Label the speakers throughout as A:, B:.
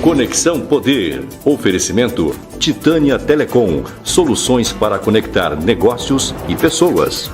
A: Conexão Poder. Oferecimento Titânia Telecom. Soluções para conectar negócios e pessoas.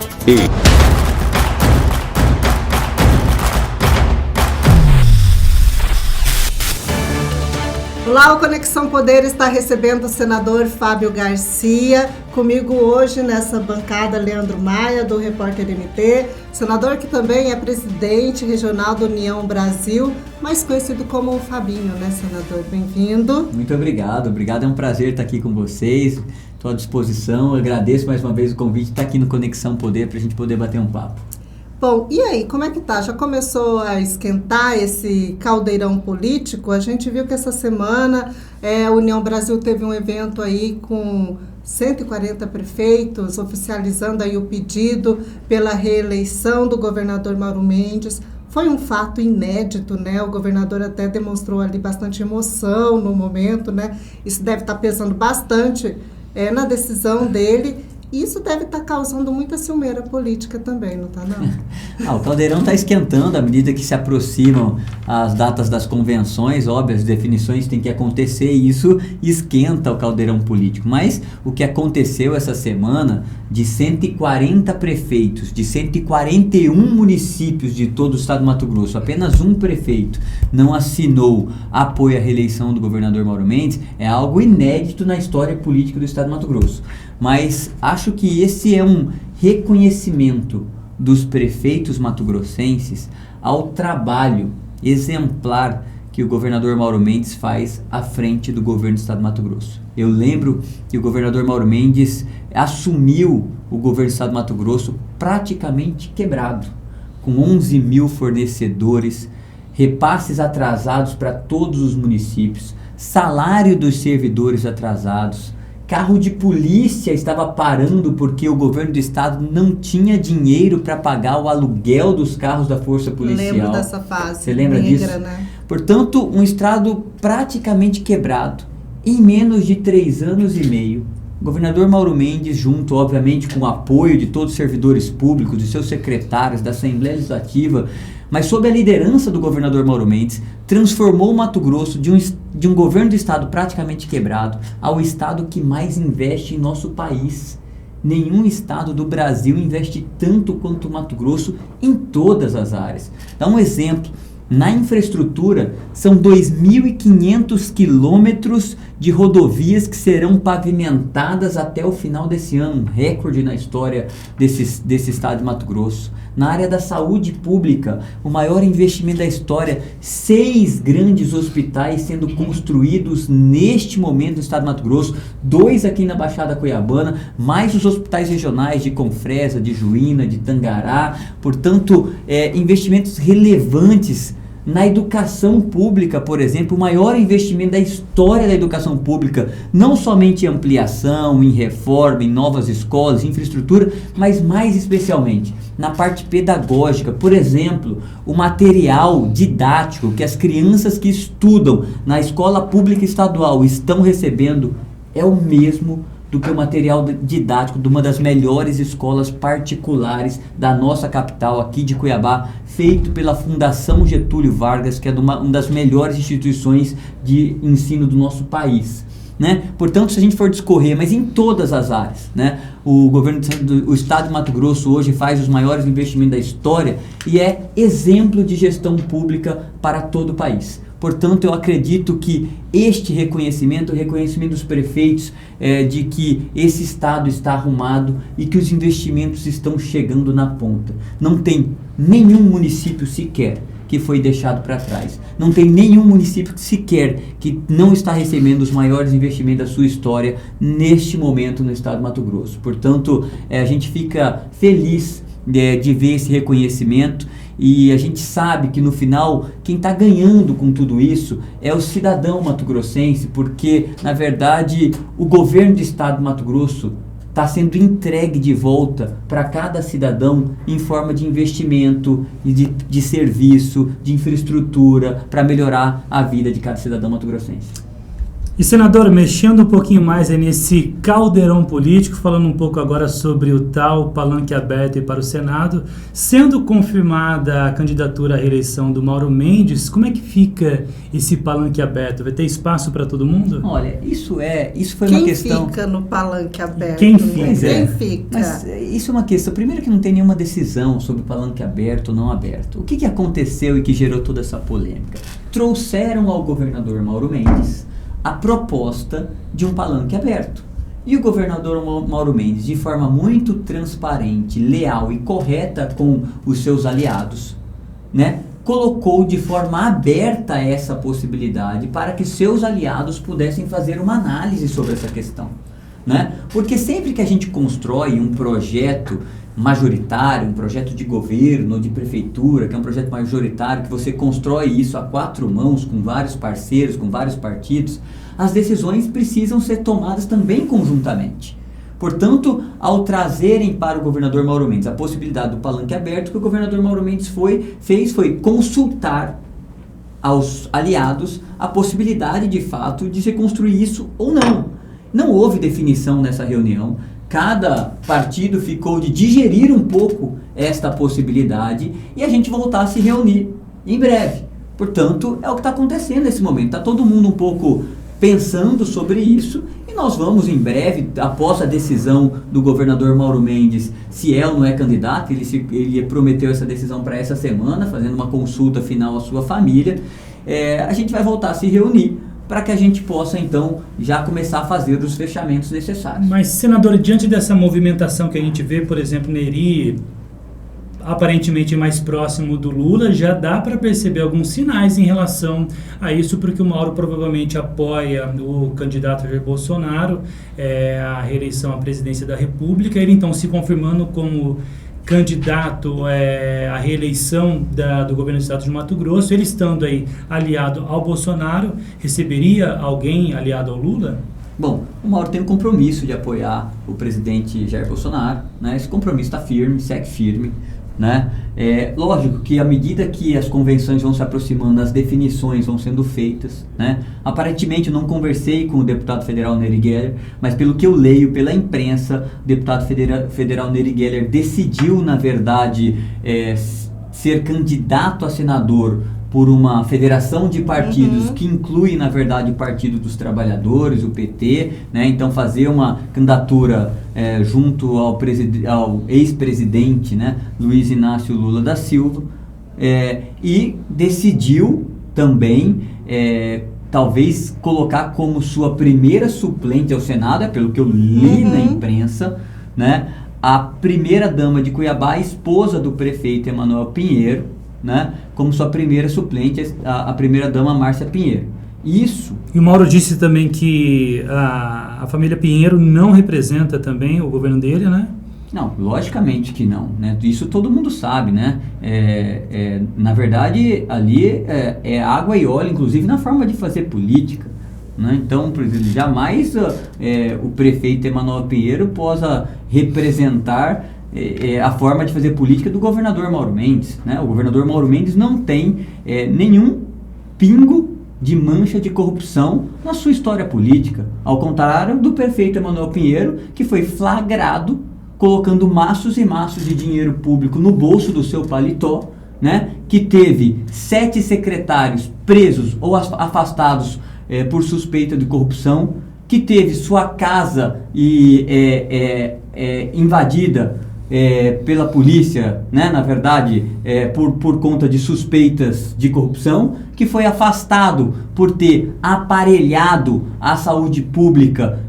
B: Olá, o Conexão Poder está recebendo o senador Fábio Garcia. Comigo hoje nessa bancada, Leandro Maia, do Repórter MT. Senador que também é presidente regional da União Brasil, mais conhecido como o Fabinho, né, senador? Bem-vindo.
C: Muito obrigado, é um prazer estar aqui com vocês. Estou à disposição, agradeço mais uma vez o convite de estar aqui no Conexão Poder para a gente poder bater um papo.
B: Bom, e aí, como é que tá? Já começou a esquentar esse caldeirão político? A gente viu que essa semana a União Brasil teve um evento aí com 140 prefeitos oficializando aí o pedido pela reeleição do governador Mauro Mendes. Foi um fato inédito, né? O governador até demonstrou ali bastante emoção no momento, né? Isso deve estar pesando bastante na decisão dele. Isso deve estar causando muita ciumeira política também, não está não?
C: O caldeirão está esquentando à medida que se aproximam as datas das convenções, óbvio, as definições têm que acontecer e isso esquenta o caldeirão político. Mas o que aconteceu essa semana de 140 prefeitos, de 141 municípios de todo o estado do Mato Grosso, apenas um prefeito não assinou apoio à reeleição do governador Mauro Mendes, é algo inédito na história política do estado do Mato Grosso. Mas acho que esse é um reconhecimento dos prefeitos mato-grossenses ao trabalho exemplar que o governador Mauro Mendes faz à frente do governo do estado do Mato Grosso. Eu lembro que o governador Mauro Mendes assumiu o governo do estado do Mato Grosso praticamente quebrado, com 11 mil fornecedores, repasses atrasados para todos os municípios, salário dos servidores atrasados, carro de polícia estava parando porque o governo do estado não tinha dinheiro para pagar o aluguel dos carros da força policial.
B: Lembro dessa fase.
C: Você lembra disso?
B: Né?
C: Portanto, um estado praticamente quebrado. Em menos de 3 anos e meio, o governador Mauro Mendes, junto, obviamente, com o apoio de todos os servidores públicos, de seus secretários, da Assembleia Legislativa, mas sob a liderança do governador Mauro Mendes, transformou o Mato Grosso de um governo do estado praticamente quebrado ao estado que mais investe em nosso país. Nenhum estado do Brasil investe tanto quanto o Mato Grosso em todas as áreas. Dá um exemplo. Na infraestrutura, são 2.500 quilômetros de rodovias que serão pavimentadas até o final desse ano, um recorde na história desse estado de Mato Grosso. Na área da saúde pública, o maior investimento da história, 6 grandes hospitais sendo construídos neste momento no estado de Mato Grosso, 2 aqui na Baixada Cuiabana, mais os hospitais regionais de Confresa, de Juína, de Tangará, portanto, investimentos relevantes. Na educação pública, por exemplo, o maior investimento da história da educação pública, não somente em ampliação, em reforma, em novas escolas, em infraestrutura, mas mais especialmente na parte pedagógica. Por exemplo, o material didático que as crianças que estudam na escola pública estadual estão recebendo é o mesmo do que o material didático de uma das melhores escolas particulares da nossa capital, aqui de Cuiabá, feito pela Fundação Getúlio Vargas, que é uma das melhores instituições de ensino do nosso país. Né? Portanto, se a gente for discorrer, mas em todas as áreas, né? O governo do estado de Mato Grosso hoje faz os maiores investimentos da história e é exemplo de gestão pública para todo o país. Portanto, eu acredito que este reconhecimento, o reconhecimento dos prefeitos de que esse estado está arrumado e que os investimentos estão chegando na ponta. Não tem nenhum município sequer que foi deixado para trás. Não tem nenhum município sequer que não está recebendo os maiores investimentos da sua história neste momento no estado de Mato Grosso. Portanto, a gente fica feliz de ver esse reconhecimento e a gente sabe que no final quem está ganhando com tudo isso é o cidadão mato-grossense, porque na verdade o governo do estado de Mato Grosso está sendo entregue de volta para cada cidadão em forma de investimento, de serviço, de infraestrutura para melhorar a vida de cada cidadão mato-grossense.
D: E, senador, mexendo um pouquinho mais aí nesse caldeirão político, falando um pouco agora sobre o tal palanque aberto aí para o Senado, sendo confirmada a candidatura à reeleição do Mauro Mendes, como é que fica esse palanque aberto? Vai ter espaço para todo mundo?
C: Olha, isso foi uma questão...
B: Quem fica no palanque aberto?
D: Quem fica?
B: Quem fica?
C: Mas isso é uma questão, primeiro que não tem nenhuma decisão sobre palanque aberto ou não aberto. O que aconteceu e que gerou toda essa polêmica? Trouxeram ao governador Mauro Mendes a proposta de um palanque aberto. E o governador Mauro Mendes, de forma muito transparente, leal e correta com os seus aliados, né, colocou de forma aberta essa possibilidade para que seus aliados pudessem fazer uma análise sobre essa questão, né? Porque sempre que a gente constrói um projeto majoritário, um projeto de governo ou de prefeitura, que é um projeto majoritário, que você constrói isso a 4 mãos, com vários parceiros, com vários partidos, as decisões precisam ser tomadas também conjuntamente. Portanto, ao trazerem para o governador Mauro Mendes a possibilidade do palanque aberto, o que o governador Mauro Mendes fez foi consultar aos aliados a possibilidade de fato de se construir isso ou não. Não houve definição nessa reunião. Cada partido ficou de digerir um pouco esta possibilidade e a gente voltar a se reunir em breve. Portanto, é o que está acontecendo nesse momento. Está todo mundo um pouco pensando sobre isso e nós vamos em breve, após a decisão do governador Mauro Mendes, se é ou não é candidato, ele prometeu essa decisão para essa semana, fazendo uma consulta final à sua família, a gente vai voltar a se reunir para que a gente possa, então, já começar a fazer os fechamentos necessários.
D: Mas, senador, diante dessa movimentação que a gente vê, por exemplo, Neri, aparentemente mais próximo do Lula, já dá para perceber alguns sinais em relação a isso, porque o Mauro provavelmente apoia o candidato Jair Bolsonaro à reeleição à presidência da República, ele então se confirmando como candidato à reeleição do governo do estado de Mato Grosso, ele estando aí aliado ao Bolsonaro, receberia alguém aliado ao Lula?
C: Bom, o Mauro tem um compromisso de apoiar o presidente Jair Bolsonaro, né? Esse compromisso está firme, segue firme, né? Lógico que à medida que as convenções vão se aproximando, as definições vão sendo feitas, né? Aparentemente eu não conversei com o deputado federal Nery Geller, mas pelo que eu leio pela imprensa, o deputado federal Nery Geller decidiu, na verdade, ser candidato a senador por uma federação de partidos que inclui, na verdade, o Partido dos Trabalhadores, o PT, né? Então fazer uma candidatura junto ao ex-presidente, né? Luiz Inácio Lula da Silva, e decidiu também talvez colocar como sua primeira suplente ao Senado, pelo que eu li na imprensa, né? A primeira-dama de Cuiabá, a esposa do prefeito Emanuel Pinheiro, né, como sua primeira suplente, a primeira-dama Márcia Pinheiro. Isso.
D: E o Mauro disse também que a família Pinheiro não representa também o governo dele, né?
C: Não, logicamente que não, né? Isso todo mundo sabe, né? Na verdade, ali é água e óleo, inclusive na forma de fazer política, né? Então, por exemplo, jamais o prefeito Emanuel Pinheiro possa representar a forma de fazer política do governador Mauro Mendes, né? O governador Mauro Mendes não tem nenhum pingo de mancha de corrupção na sua história política, ao contrário do prefeito Emanuel Pinheiro, que foi flagrado colocando maços e maços de dinheiro público no bolso do seu paletó, né? Que teve 7 secretários presos ou afastados por suspeita de corrupção, que teve sua casa invadida pela polícia, né, na verdade, por conta de suspeitas de corrupção, que foi afastado por ter aparelhado a saúde pública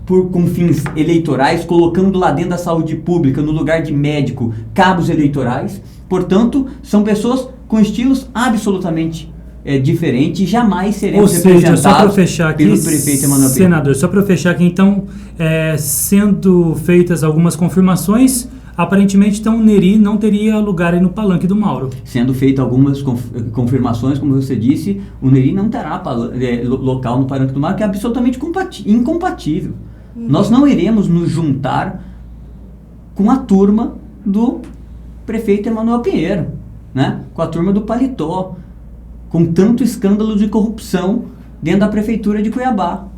C: com fins eleitorais, colocando lá dentro da saúde pública, no lugar de médico, cabos eleitorais. Portanto, são pessoas com estilos absolutamente diferentes e jamais seremos representados
D: só para fechar aqui,
C: pelo prefeito Emanuel Pinheiro.
D: Senador, só para fechar aqui, então, sendo feitas algumas confirmações, aparentemente, então, o Nery não teria lugar aí no palanque do Mauro.
C: Sendo feitas algumas confirmações, como você disse, o Nery não terá local no palanque do Mauro, que é absolutamente incompatível. Nós não iremos nos juntar com a turma do prefeito Emanuel Pinheiro, né? Com a turma do paletó, com tanto escândalo de corrupção dentro da prefeitura de Cuiabá.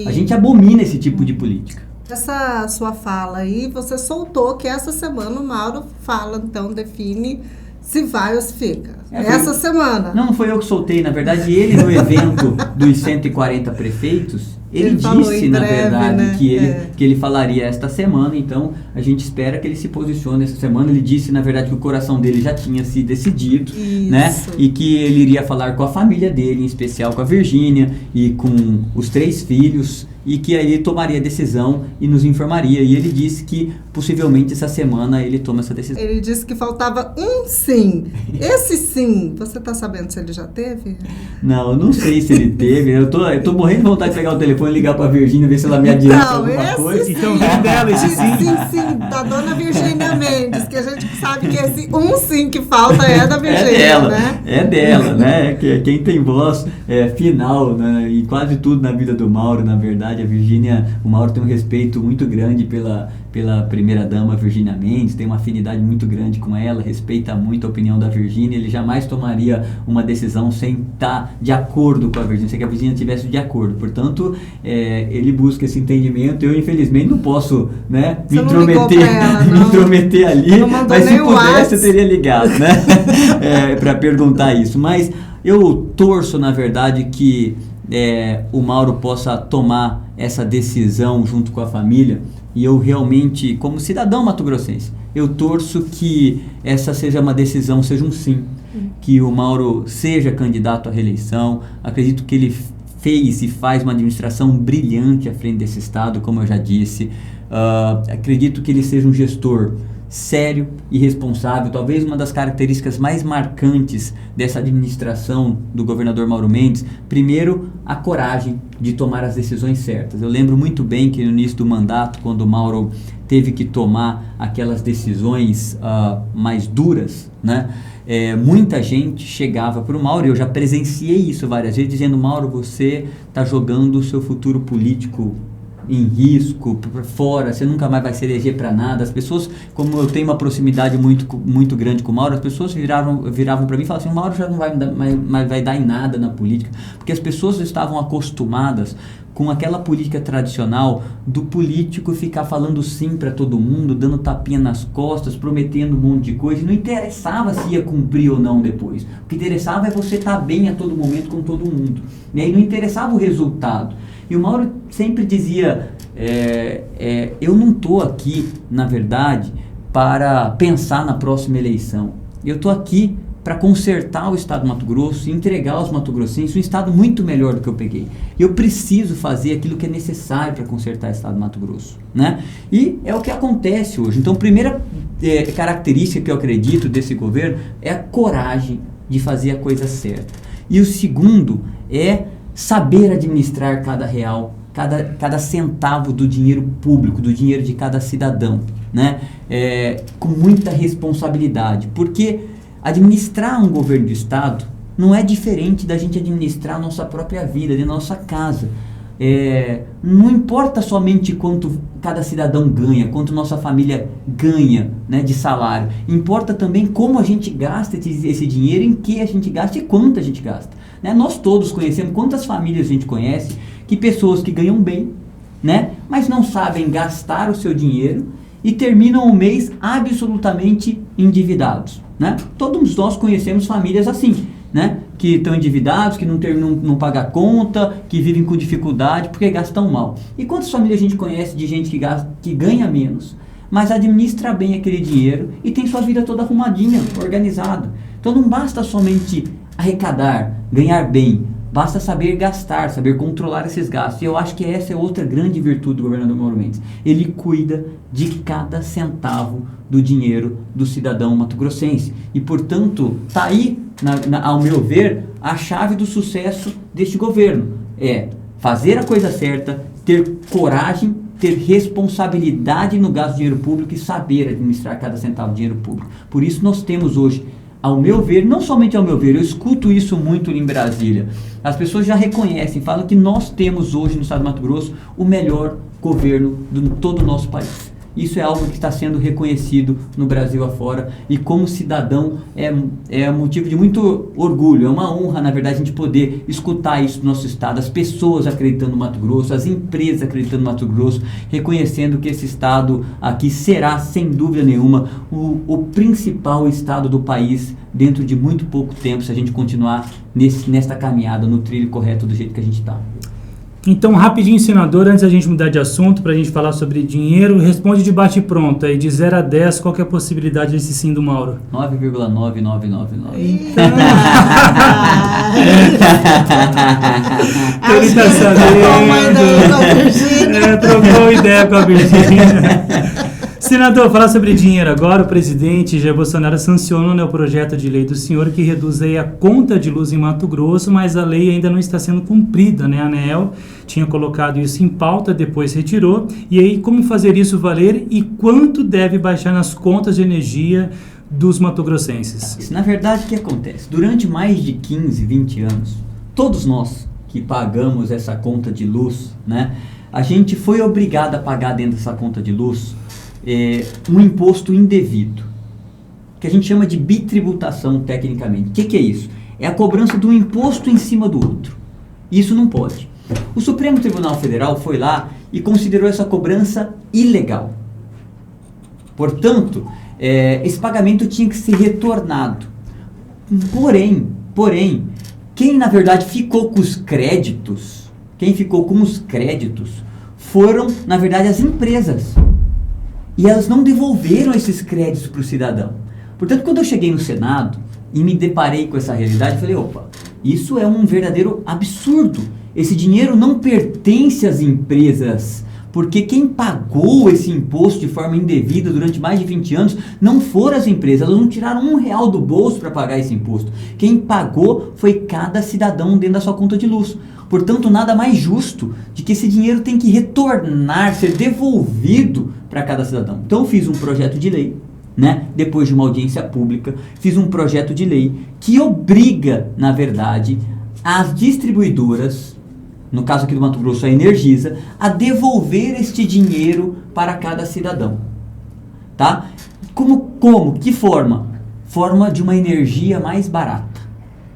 C: A gente abomina esse tipo de política.
B: Essa sua fala aí, você soltou que essa semana o Mauro fala, então define se vai ou se fica. Essa semana.
C: Não foi eu que soltei, na verdade, ele no evento dos 140 prefeitos, ele disse, na verdade, né? que ele falaria esta semana, então a gente espera que ele se posicione essa semana. Ele disse, na verdade, que o coração dele já tinha se decidido, né? E que ele iria falar com a família dele, em especial com a Virgínia e com os 3 filhos, e que aí ele tomaria a decisão e nos informaria. E ele disse que possivelmente essa semana ele toma essa decisão.
B: Ele disse que faltava um sim. Esse sim, você está sabendo se ele já teve?
C: Não, eu não sei se ele teve. Eu tô morrendo de vontade de pegar o telefone e ligar pra Virgínia, ver se ela me adianta alguma coisa.
B: Sim.
D: Então vem dela esse sim.
B: Sim, da dona Virgínia Mendes, que a gente sabe que esse um sim que falta é da Virgínia, né?
C: É dela, né? Quem tem voz final, né? E quase tudo na vida do Mauro, na verdade. A Virgínia, o Mauro tem um respeito muito grande pela primeira-dama Virgínia Mendes, tem uma afinidade muito grande com ela, respeita muito a opinião da Virgínia, ele jamais tomaria uma decisão sem estar de acordo com a Virgínia, sem que a Virgínia estivesse de acordo. Portanto, ele busca esse entendimento. Eu, infelizmente, não posso, né, me intrometer ali, mas se pudesse, eu teria ligado, né, para perguntar isso. Mas eu torço, na verdade, que o Mauro possa tomar essa decisão junto com a família, e eu realmente, como cidadão mato-grossense, eu torço que essa seja uma decisão, seja um sim, que o Mauro seja candidato à reeleição. Acredito que ele fez e faz uma administração brilhante à frente desse estado, como eu já disse. Acredito que ele seja um gestor sério e responsável. Talvez uma das características mais marcantes dessa administração do governador Mauro Mendes, primeiro, a coragem de tomar as decisões certas. Eu lembro muito bem que no início do mandato, quando o Mauro teve que tomar aquelas decisões mais duras, né? Muita gente chegava para o Mauro, eu já presenciei isso várias vezes, dizendo: Mauro, você está jogando o seu futuro político em risco, fora, você nunca mais vai se eleger para nada. As pessoas, como eu tenho uma proximidade muito grande com o Mauro, as pessoas viravam para mim e falavam assim: o Mauro já não vai dar em nada na política, porque as pessoas estavam acostumadas com aquela política tradicional do político ficar falando sim para todo mundo, dando tapinha nas costas, prometendo um monte de coisa, e não interessava se ia cumprir ou não depois. O que interessava é você estar bem a todo momento com todo mundo, né? E não interessava o resultado. E o Mauro sempre dizia: eu não estou aqui, na verdade, para pensar na próxima eleição. Eu estou aqui para consertar o estado do Mato Grosso e entregar aos mato-grossenses um estado muito melhor do que eu peguei. Eu preciso fazer aquilo que é necessário para consertar o estado do Mato Grosso, né? E é o que acontece hoje. Então, a primeira característica que eu acredito desse governo é a coragem de fazer a coisa certa. E o segundo é saber administrar cada real, cada centavo do dinheiro público, do dinheiro de cada cidadão, né? Com muita responsabilidade, porque administrar um governo de estado não é diferente da gente administrar a nossa própria vida, dentro da nossa casa. Não importa somente quanto cada cidadão ganha, quanto nossa família ganha, né, de salário. Importa também como a gente gasta esse dinheiro, em que a gente gasta e quanto a gente gasta, né? Nós todos conhecemos, quantas famílias a gente conhece, que pessoas que ganham bem, né, mas não sabem gastar o seu dinheiro e terminam o mês absolutamente endividados, né? Todos nós conhecemos famílias assim, né, que estão endividados, que não pagam a conta, que vivem com dificuldade porque gastam mal. E quantas famílias a gente conhece de gente que ganha menos, mas administra bem aquele dinheiro e tem sua vida toda arrumadinha, organizada. Então não basta somente arrecadar, ganhar bem, basta saber gastar, saber controlar esses gastos. E eu acho que essa é outra grande virtude do governador Mauro Mendes. Ele cuida de cada centavo do dinheiro do cidadão mato-grossense. E, portanto, está aí, ao meu ver, a chave do sucesso deste governo. É fazer a coisa certa, ter coragem, ter responsabilidade no gasto de dinheiro público e saber administrar cada centavo de dinheiro público. Por isso nós temos hoje, ao meu ver, não somente ao meu ver, eu escuto isso muito em Brasília, as pessoas já reconhecem, falam que nós temos hoje no estado do Mato Grosso o melhor governo de todo o nosso país. Isso é algo que está sendo reconhecido no Brasil afora, e como cidadão é motivo de muito orgulho, é uma honra, na verdade, a gente poder escutar isso no nosso estado, as pessoas acreditando no Mato Grosso, as empresas acreditando no Mato Grosso, reconhecendo que esse estado aqui será, sem dúvida nenhuma, o principal estado do país dentro de muito pouco tempo, se a gente continuar nesta caminhada, no trilho correto do jeito que a gente está.
D: Então, rapidinho, senador, antes da gente mudar de assunto, para a gente falar sobre dinheiro, responde de bate-pronto aí, de 0 a 10, qual que é a possibilidade desse sim do Mauro?
C: 9,9999.
D: Ele tá sabendo. Trocou ideia com a Virgínia. Senador, falar sobre dinheiro agora. O presidente Jair Bolsonaro sancionou, né, o projeto de lei do senhor que reduz aí a conta de luz em Mato Grosso, mas a lei ainda não está sendo cumprida, né? A ANEEL tinha colocado isso em pauta, depois retirou. E aí, como fazer isso valer e quanto deve baixar nas contas de energia dos matogrossenses?
C: Na verdade, o que acontece? Durante mais de 15, 20 anos, todos nós que pagamos essa conta de luz, né, a gente foi obrigado a pagar dentro dessa conta de luz um imposto indevido, que a gente chama de bitributação tecnicamente. O que é isso? É a cobrança de um imposto em cima do outro. Isso não pode. O Supremo Tribunal Federal foi lá e considerou essa cobrança ilegal. Portanto, esse pagamento tinha que ser retornado. Porém, quem na verdade ficou com os créditos, foram, na verdade, as empresas. E elas não devolveram esses créditos para o cidadão. Portanto, quando eu cheguei no Senado e me deparei com essa realidade, eu falei, opa, isso é um verdadeiro absurdo. Esse dinheiro não pertence às empresas, porque quem pagou esse imposto de forma indevida durante mais de 20 anos não foram as empresas, elas não tiraram R$1 do bolso para pagar esse imposto. Quem pagou foi cada cidadão dentro da sua conta de luz. Portanto, nada mais justo de que esse dinheiro tem que retornar, ser devolvido para cada cidadão. Então, eu fiz um projeto de lei, né, depois de uma audiência pública, fiz um projeto de lei que obriga, na verdade, as distribuidoras, no caso aqui do Mato Grosso, a Energisa, a devolver este dinheiro para cada cidadão. Tá? Como? Que forma? Forma de uma energia mais barata.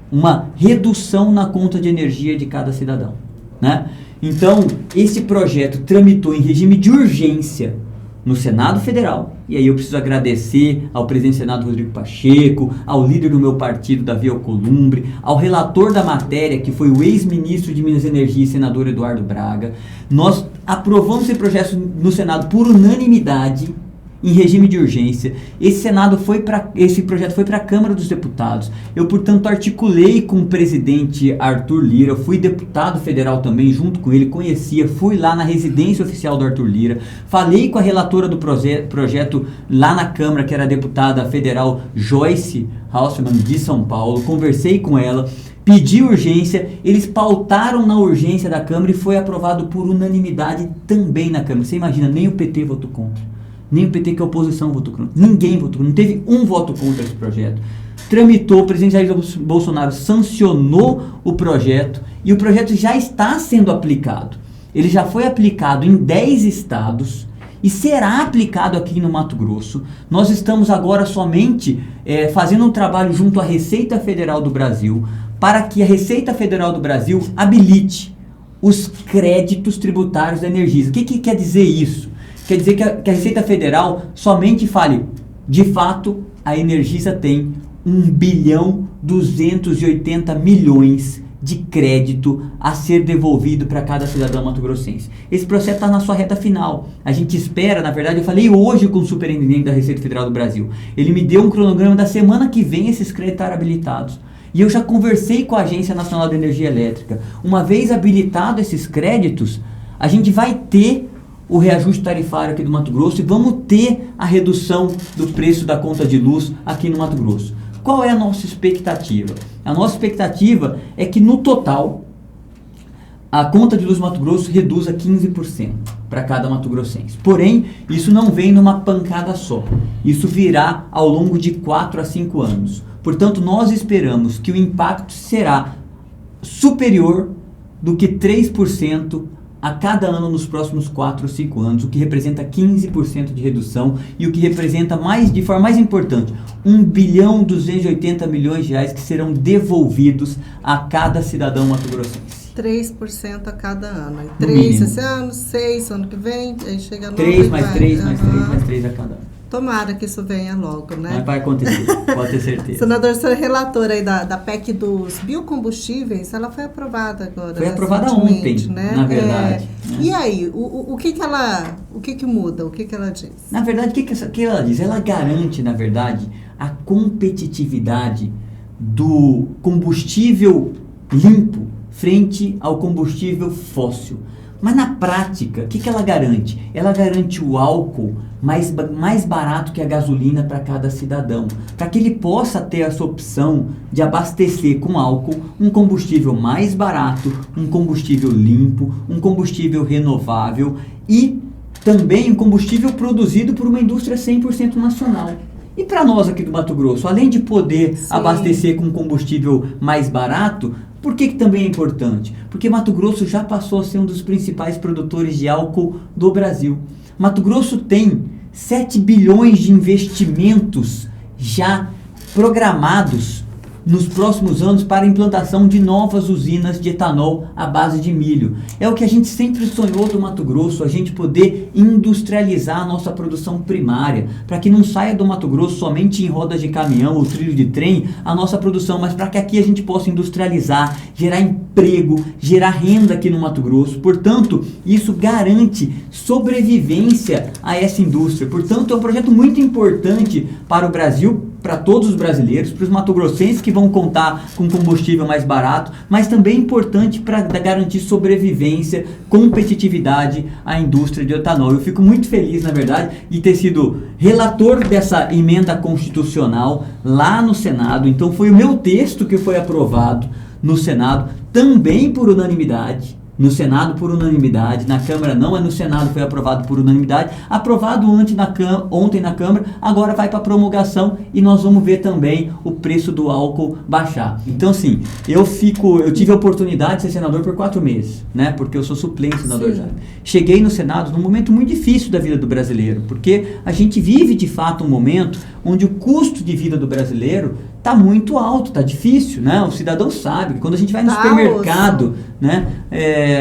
C: Uma redução na conta de energia de cada cidadão, né? Então, esse projeto tramitou em regime de urgência no Senado Federal, e aí eu preciso agradecer ao presidente do Senado, Rodrigo Pacheco, ao líder do meu partido, Davi Alcolumbre, ao relator da matéria, que foi o ex-ministro de Minas e Energia, senador Eduardo Braga. Nós aprovamos esse projeto no Senado por unanimidade, em regime de urgência. Esse projeto foi para a Câmara dos Deputados. Eu, portanto, articulei com o presidente Arthur Lira, eu fui deputado federal também, junto com ele, fui lá na residência oficial do Arthur Lira, falei com a relatora do projeto lá na Câmara, que era a deputada federal Joyce Hausmann, de São Paulo, conversei com ela, pedi urgência, eles pautaram na urgência da Câmara e foi aprovado por unanimidade também na Câmara. Você imagina, nem o PT votou contra. Nem o PT, que é a oposição, votou contra. Ninguém votou contra. Não teve um voto contra esse projeto. Tramitou, o presidente Jair Bolsonaro sancionou o projeto e o projeto já está sendo aplicado. Ele já foi aplicado em 10 estados e será aplicado aqui no Mato Grosso. Nós estamos agora somente fazendo um trabalho junto à Receita Federal do Brasil para que a Receita Federal do Brasil habilite os créditos tributários da Energisa. O que quer dizer isso? Quer dizer que a Receita Federal somente fale, de fato, a Energisa tem 1,280 bilhão de crédito a ser devolvido para cada cidadão mato-grossense. Esse processo está na sua reta final. A gente espera, na verdade, eu falei hoje com o superintendente da Receita Federal do Brasil. Ele me deu um cronograma da semana que vem esses créditos estarem habilitados. E eu já conversei com a Agência Nacional de Energia Elétrica. Uma vez habilitados esses créditos, a gente vai ter o reajuste tarifário aqui do Mato Grosso e vamos ter a redução do preço da conta de luz aqui no Mato Grosso. Qual é a nossa expectativa? A nossa expectativa é que no total a conta de luz do Mato Grosso reduza 15% para cada mato-grossense. Porém, isso não vem numa pancada só. Isso virá ao longo de 4 a 5 anos. Portanto, nós esperamos que o impacto será superior do que 3% a cada ano nos próximos 4 ou 5 anos, o que representa 15% de redução e o que representa de forma mais importante, 1,280 bilhões de reais que serão devolvidos a cada cidadão mato-grossense.
B: 3% a cada ano.
C: No
B: 3
C: mínimo.
B: esse ano, 6 ano que vem, aí chega 9.
C: 3 mais 3 mais 3 mais 3 a cada ano.
B: Tomara que isso venha logo, né?
C: Mas vai acontecer, pode ter certeza.
B: Senador, você é relator aí da PEC dos biocombustíveis, ela foi aprovada agora.
C: Foi aprovada ontem,
B: né?
C: na verdade. Né?
B: E aí, o que muda? O que ela diz?
C: Na verdade, o que ela diz? Ela garante, na verdade, a competitividade do combustível limpo frente ao combustível fóssil. Mas na prática, o que ela garante? Ela garante o álcool mais barato que a gasolina para cada cidadão, para que ele possa ter essa opção de abastecer com álcool um combustível mais barato, um combustível limpo, um combustível renovável e também um combustível produzido por uma indústria 100% nacional. E para nós aqui do Mato Grosso, além de poder abastecer com combustível mais barato, por que também é importante? Porque Mato Grosso já passou a ser um dos principais produtores de álcool do Brasil. Mato Grosso tem 7 bilhões de investimentos já programados nos próximos anos para a implantação de novas usinas de etanol à base de milho. É o que a gente sempre sonhou do Mato Grosso, a gente poder industrializar a nossa produção primária, para que não saia do Mato Grosso somente em rodas de caminhão ou trilho de trem a nossa produção, mas para que aqui a gente possa industrializar, gerar emprego, gerar renda aqui no Mato Grosso. Portanto, isso garante sobrevivência a essa indústria. Portanto, é um projeto muito importante para o Brasil, para todos os brasileiros, para os mato-grossenses que vão contar com combustível mais barato, mas também importante para garantir sobrevivência, competitividade à indústria de etanol. Eu fico muito feliz, na verdade, de ter sido relator dessa emenda constitucional lá no Senado. Então foi o meu texto que foi aprovado no Senado, também por unanimidade. No Senado por unanimidade, na Câmara não, no Senado foi aprovado por unanimidade, aprovado ontem na Câmara, agora vai para promulgação e nós vamos ver também o preço do álcool baixar. Então sim, eu tive a oportunidade de ser senador por 4 meses, né, porque eu sou suplente senador já. Cheguei no Senado num momento muito difícil da vida do brasileiro, porque a gente vive de fato um momento onde o custo de vida do brasileiro está muito alto, está difícil, né? O cidadão sabe que quando a gente vai no supermercado, né,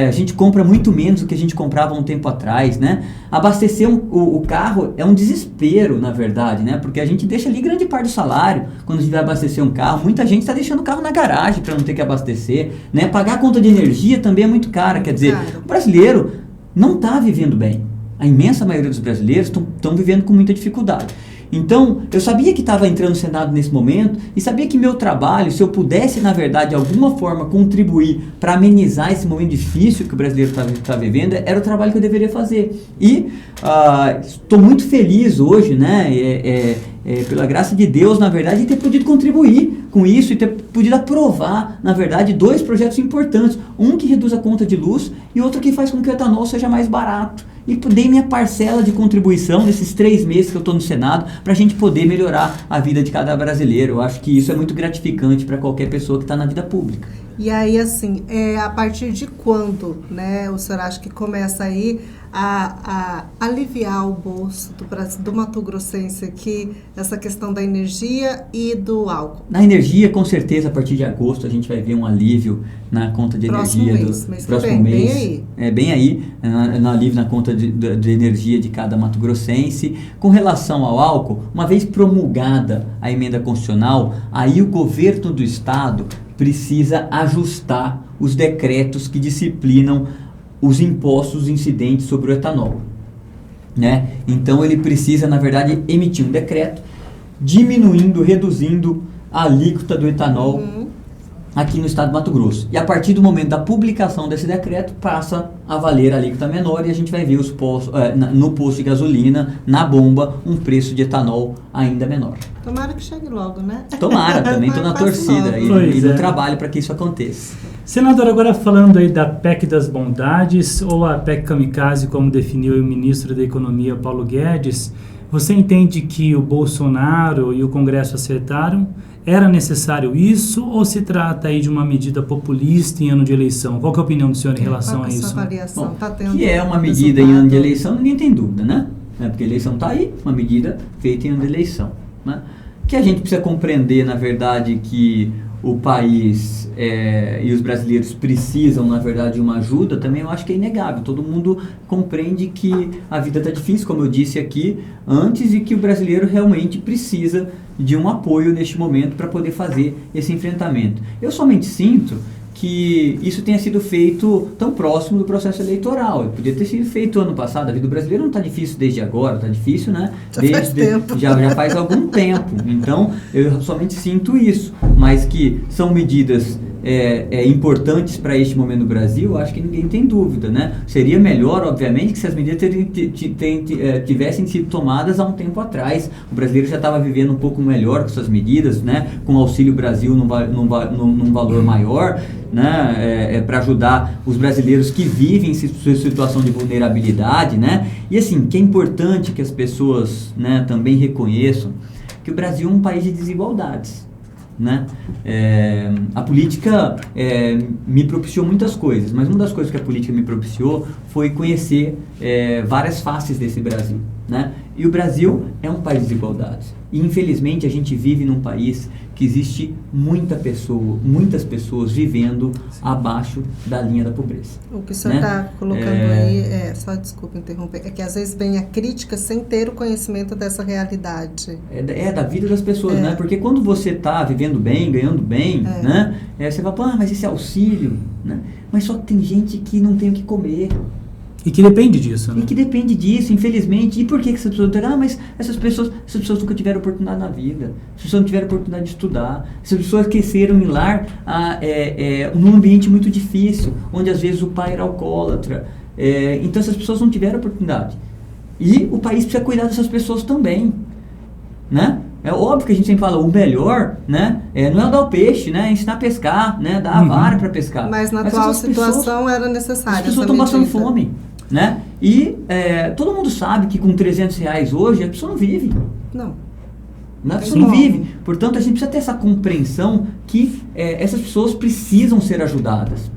C: a gente compra muito menos do que a gente comprava um tempo atrás, né? Abastecer o carro é um desespero, na verdade, né? Porque a gente deixa ali grande parte do salário quando a gente vai abastecer um carro. Muita gente está deixando o carro na garagem para não ter que abastecer, né? Pagar a conta de energia também é muito cara, quer dizer, o brasileiro não está vivendo bem. A imensa maioria dos brasileiros estão vivendo com muita dificuldade. Então, eu sabia que estava entrando no Senado nesse momento e sabia que meu trabalho, se eu pudesse, na verdade, de alguma forma contribuir para amenizar esse momento difícil que o brasileiro está vivendo, era o trabalho que eu deveria fazer. E estou muito feliz hoje, né, pela graça de Deus, na verdade, de ter podido contribuir com isso e ter podido aprovar, na verdade, 2 projetos importantes. Um que reduz a conta de luz e outro que faz com que o etanol seja mais barato. E dei minha parcela de contribuição nesses 3 meses que eu estou no Senado para a gente poder melhorar a vida de cada brasileiro. Eu acho que isso é muito gratificante para qualquer pessoa que está na vida pública.
B: E aí, assim, a partir de quando, né, o senhor acha que começa aí a aliviar o bolso do mato-grossense aqui, essa questão da energia e do álcool?
C: Na energia, com certeza, a partir de agosto, a gente vai ver um alívio na conta de energia do próximo mês. Bem aí, no alívio na conta de energia de cada mato-grossense. Com relação ao álcool, uma vez promulgada a emenda constitucional, aí o governo do estado precisa ajustar os decretos que disciplinam os impostos incidentes sobre o etanol, né? Então ele precisa, na verdade, emitir um decreto reduzindo a alíquota do etanol aqui no estado do Mato Grosso. E a partir do momento da publicação desse decreto, passa a valer a alíquota menor e a gente vai ver no posto de gasolina, na bomba, um preço de etanol ainda menor.
B: Tomara que chegue logo, né?
C: Tomara, também estou na torcida e no trabalho para que isso aconteça.
D: Senador, agora falando aí da PEC das bondades, ou a PEC kamikaze, como definiu o ministro da Economia, Paulo Guedes, Você entende que o Bolsonaro e o Congresso acertaram? Era necessário isso ou se trata aí de uma medida populista em ano de eleição? Qual que é a opinião do senhor em relação a isso?
B: Avaliação?
C: Bom,
B: Tá tendo
C: que é uma medida em ano de eleição, ninguém tem dúvida, né? Porque a eleição está aí, uma medida feita em ano de eleição, né? Que a gente precisa compreender, na verdade, que o país e os brasileiros precisam, na verdade, de uma ajuda, também eu acho que é inegável. Todo mundo compreende que a vida está difícil, como eu disse aqui antes, e que o brasileiro realmente precisa de um apoio neste momento para poder fazer esse enfrentamento. Eu somente sinto que isso tenha sido feito tão próximo do processo eleitoral. Podia ter sido feito ano passado. A vida do brasileiro não está difícil desde agora, está difícil, né? Já faz algum tempo. Então, eu somente sinto isso. Mas que são medidas importantes para este momento do Brasil, acho que ninguém tem dúvida, né? Seria melhor, obviamente, que se as medidas tivessem sido tomadas há um tempo atrás. O brasileiro já estava vivendo um pouco melhor com essas medidas, né? Com o Auxílio Brasil num valor maior, né? Para ajudar os brasileiros que vivem em situação de vulnerabilidade, né? E assim, que é importante que as pessoas, né, também reconheçam que o Brasil é um país de desigualdades, né? A política me propiciou muitas coisas, mas uma das coisas que a política me propiciou foi conhecer várias faces desse Brasil, né? E o Brasil é um país de desigualdades. E infelizmente a gente vive num país que existe muitas pessoas vivendo abaixo da linha da pobreza.
B: O que o senhor está colocando aí, só desculpa interromper, é que às vezes vem a crítica sem ter o conhecimento dessa realidade.
C: Da vida das pessoas, né? Porque quando você está vivendo bem, ganhando bem, né? Você fala, mas esse auxílio, né? Mas só que tem gente que não tem o que comer.
D: E que depende disso, né?
C: E que depende disso, infelizmente. E por que essas pessoas dizem, mas essas pessoas nunca tiveram oportunidade na vida. Essas pessoas não tiveram oportunidade de estudar. Essas pessoas cresceram em lar num ambiente muito difícil, onde às vezes o pai era alcoólatra. Então essas pessoas não tiveram oportunidade. E o país precisa cuidar dessas pessoas também, né? É óbvio que a gente sempre fala, o melhor, né, não é dar o peixe, né, ensinar a pescar, né, dar a vara para pescar.
B: Mas na atual situação era necessário.
C: As pessoas estão passando fome, né? E todo mundo sabe que com R$300 hoje a pessoa não vive.
B: Não.
C: A pessoa não vive. Portanto, a gente precisa ter essa compreensão que essas pessoas precisam ser ajudadas.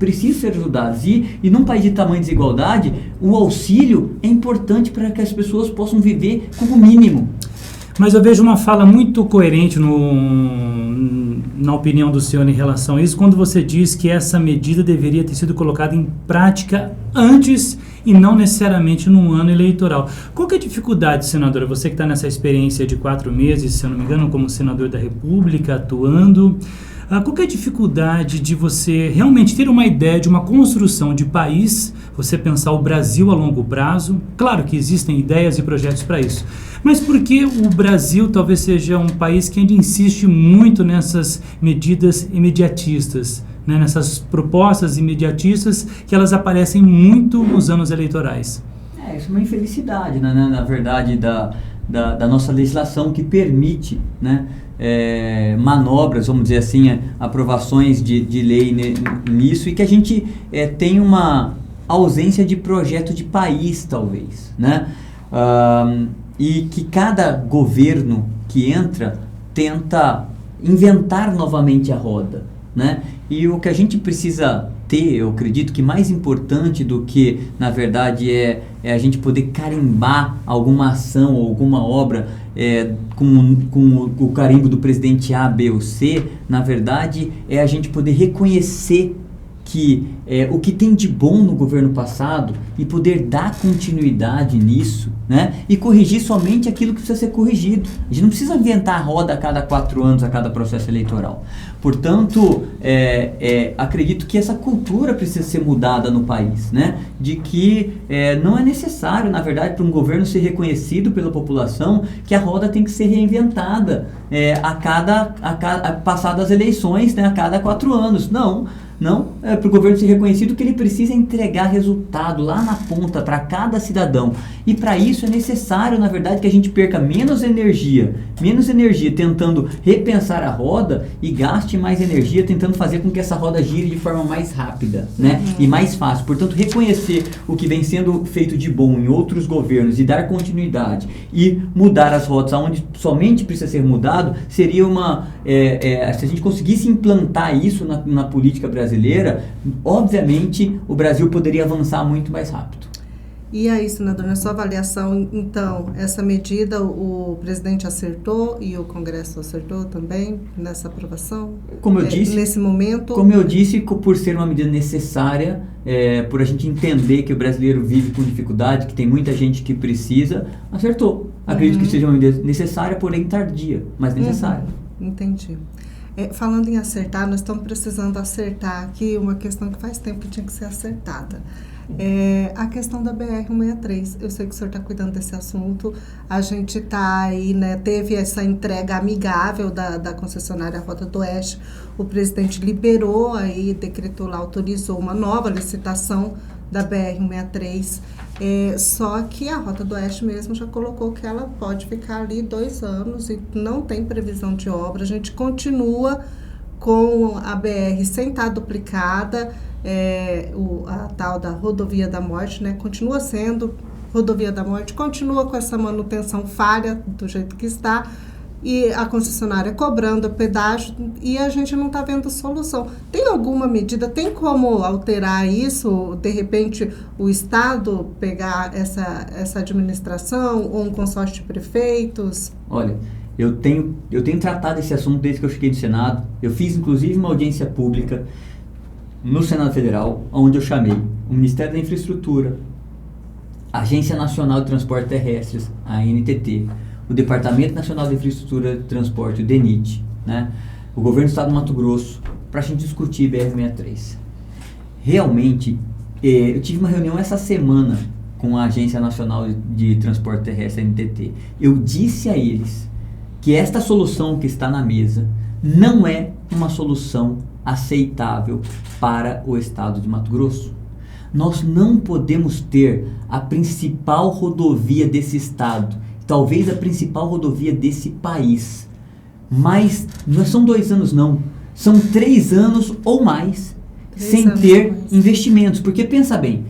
C: E num país de tamanha desigualdade, o auxílio é importante para que as pessoas possam viver com o mínimo.
D: Mas eu vejo uma fala muito coerente na opinião do senhor em relação a isso, quando você diz que essa medida deveria ter sido colocada em prática antes e não necessariamente num ano eleitoral. Qual que é a dificuldade, senadora? Você que está nessa experiência de 4 meses, se eu não me engano, como senador da República, atuando, qual que é a dificuldade de você realmente ter uma ideia de uma construção de país, você pensar o Brasil a longo prazo? Claro que existem ideias e projetos para isso, mas por que o Brasil talvez seja um país que ainda insiste muito nessas medidas imediatistas, né? Nessas propostas imediatistas que elas aparecem muito nos anos eleitorais?
C: Isso é uma infelicidade, né? Na verdade, da nossa legislação que permite, né? Manobras, vamos dizer assim, aprovações de lei nisso, e que a gente tem uma ausência de projeto de país, talvez, né? E que cada governo que entra tenta inventar novamente a roda, né? E o que a gente precisa ter, eu acredito que mais importante do que, na verdade, é a gente poder carimbar alguma ação ou alguma obra com o carimbo do presidente A, B ou C, na verdade, é a gente poder reconhecer que o que tem de bom no governo passado e poder dar continuidade nisso, né? E corrigir somente aquilo que precisa ser corrigido. A gente não precisa inventar a roda a cada 4 anos, a cada processo eleitoral. Portanto, acredito que essa cultura precisa ser mudada no país, né? De que não é necessário, na verdade, para um governo ser reconhecido pela população, que a roda tem que ser reinventada passadas as eleições, né? A cada 4 anos. Não. Não, é para o governo ser reconhecido que ele precisa entregar resultado lá na ponta para cada cidadão. E para isso é necessário, na verdade, que a gente perca menos energia tentando repensar a roda e gaste mais energia tentando fazer com que essa roda gire de forma mais rápida, né? E mais fácil. Portanto, reconhecer o que vem sendo feito de bom em outros governos e dar continuidade e mudar as rotas onde somente precisa ser mudado, seria se a gente conseguisse implantar isso na política brasileira, obviamente o Brasil poderia avançar muito mais rápido.
B: E aí, senador, na sua avaliação, então, essa medida o presidente acertou e o Congresso acertou também nessa aprovação?
C: Como eu disse,
B: nesse momento?
C: Como eu disse, por ser uma medida necessária, por a gente entender que o brasileiro vive com dificuldade, que tem muita gente que precisa, acertou. Acredito que seja uma medida necessária, porém tardia, mas necessária.
B: Entendi. Falando em acertar, nós estamos precisando acertar aqui uma questão que faz tempo que tinha que ser acertada. A questão da BR-163. Eu sei que o senhor está cuidando desse assunto. A gente está aí, né? Teve essa entrega amigável da concessionária Rota do Oeste. O presidente liberou aí, decretou lá, autorizou uma nova licitação da BR-163. Só que a Rota do Oeste mesmo já colocou que ela pode ficar ali 2 anos e não tem previsão de obra. A gente continua com a BR sem estar duplicada, a tal da Rodovia da Morte, né? Continua sendo Rodovia da Morte, continua com essa manutenção falha do jeito que está, e a concessionária cobrando pedágio, e a gente não está vendo solução. Tem alguma medida, tem como alterar isso? De repente, o Estado pegar essa administração, ou um consórcio de prefeitos?
C: Olha, eu tenho tratado esse assunto desde que eu cheguei no Senado. Eu fiz, inclusive, uma audiência pública no Senado Federal, onde eu chamei o Ministério da Infraestrutura, a Agência Nacional de Transportes Terrestres, a ANTT, o Departamento Nacional de Infraestrutura de Transporte, o DENIT, né? O Governo do Estado do Mato Grosso, para a gente discutir BR-63. Realmente, eu tive uma reunião essa semana com a Agência Nacional de Transporte Terrestre, a ANTT. Eu disse a eles que esta solução que está na mesa não é uma solução aceitável para o Estado de Mato Grosso. Nós não podemos ter a principal rodovia desse estado, talvez a principal rodovia desse país, mas não são 2 anos não, são 3 anos ou mais sem ter investimentos, porque pensa bem,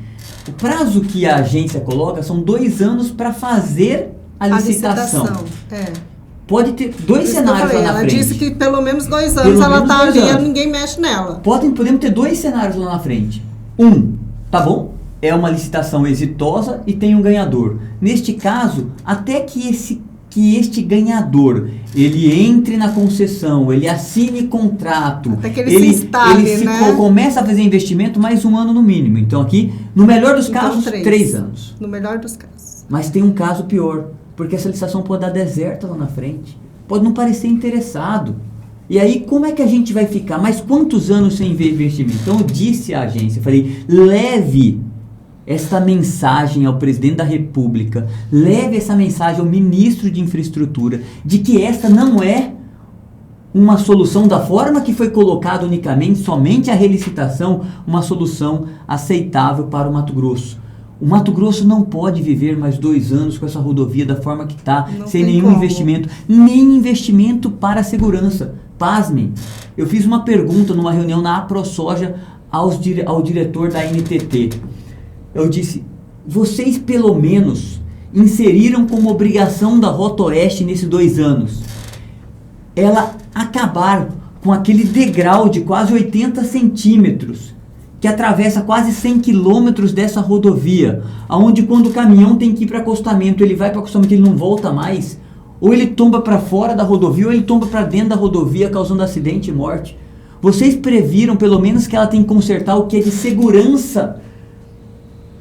C: o prazo que a agência coloca são 2 anos para fazer a licitação. Pode ter 2 cenários lá na frente.
B: Ela disse que pelo menos 2 anos ela está ali e ninguém mexe nela.
C: Podemos ter 2 cenários lá na frente. Tá bom, é uma licitação exitosa e tem um ganhador. Neste caso, até que este ganhador, ele entre na concessão, ele assine contrato,
B: até que ele se instale, né?
C: Começa a fazer investimento mais 1 ano no mínimo. Então aqui, no melhor dos casos, 3 anos.
B: No melhor dos casos.
C: Mas tem um caso pior, porque essa licitação pode dar deserta lá na frente, pode não parecer interessado. E aí, como é que a gente vai ficar? Mas quantos anos sem investimento? Então, eu disse à agência, falei, leve esta mensagem ao presidente da República, leve essa mensagem ao ministro de Infraestrutura, de que esta não é uma solução da forma que foi colocada unicamente, somente a relicitação, uma solução aceitável para o Mato Grosso. O Mato Grosso não pode viver mais 2 anos com essa rodovia da forma que está, sem nenhum investimento, nem investimento para a segurança. Pasmem, eu fiz uma pergunta numa reunião na AproSoja ao diretor da NTT. Eu disse, vocês pelo menos inseriram como obrigação da Rota Oeste nesses 2 anos ela acabar com aquele degrau de quase 80 centímetros que atravessa quase 100 quilômetros dessa rodovia, aonde quando o caminhão tem que ir para acostamento, ele vai para acostamento, ele não volta mais, ou ele tomba para fora da rodovia, ou ele tomba para dentro da rodovia, causando acidente e morte. Vocês previram pelo menos que ela tem que consertar o que é de segurança,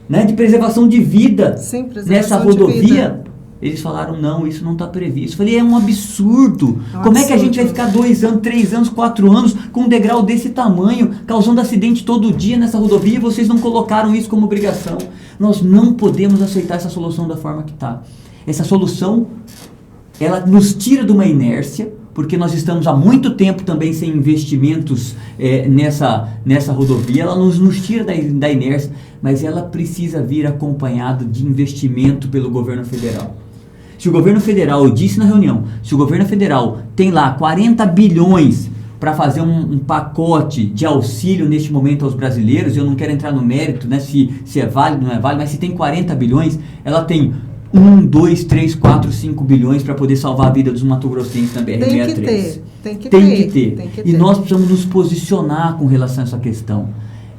C: né, de preservação de vida.
B: Sim,
C: nessa rodovia? Eles falaram, não, isso não está previsto. Eu falei, é um absurdo. Como é que a gente vai ficar 2 anos, 3 anos, 4 anos com um degrau desse tamanho, causando acidente todo dia nessa rodovia, e vocês não colocaram isso como obrigação? Nós não podemos aceitar essa solução da forma que está. Essa solução, ela nos tira de uma inércia, porque nós estamos há muito tempo também sem investimentos nessa rodovia. Ela nos tira da inércia, mas ela precisa vir acompanhada de investimento pelo governo federal. Se o governo federal, eu disse na reunião, se o governo federal tem lá 40 bilhões para fazer um pacote de auxílio neste momento aos brasileiros, eu não quero entrar no mérito, né, se é válido ou não é válido, mas se tem 40 bilhões, ela tem 1, 2, 3, 4, 5 bilhões para poder salvar a vida dos mato-grossenses na BR-63. Tem que ter. E nós precisamos nos posicionar com relação a essa questão.